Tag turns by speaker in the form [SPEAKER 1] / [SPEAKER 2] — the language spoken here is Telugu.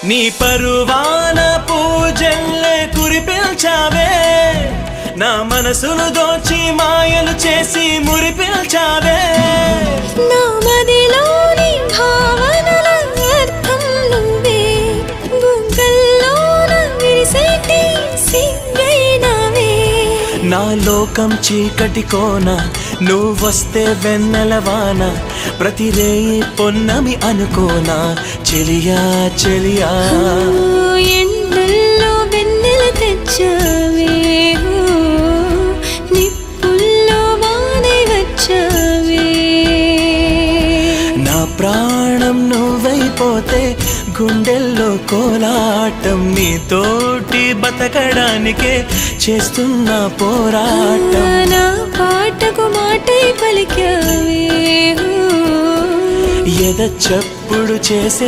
[SPEAKER 1] నీ పరువాన పూజల్లే కురిపిల్చావే, నా మనసును దోచి మాయలు చేసి మురిపిల్చావే.
[SPEAKER 2] నా మదిలోని భావనల అర్థం నువ్వే, బుగ్గల్లోన విరిసేటి సిగ్గైనవే.
[SPEAKER 1] నా లోకం చీకటి కోన, నువ్వొస్తే వెన్నెలవాన, ప్రతి రేయి పొన్నమి అనుకోనా చెలియా చెలియా.
[SPEAKER 2] ఎండల్లో వెన్నెల తెచ్చావే, నిప్పుల్లో వానే వచ్చావే.
[SPEAKER 1] నా ప్రాణం నువ్వైపోతే గుండెల్లో కోలాటం, నీతోటి బతకడానికే చేస్తున్న పోరాటం.
[SPEAKER 2] నా పాటకు మాటై పలికావే,
[SPEAKER 1] ఎద చప్పుడు చేసే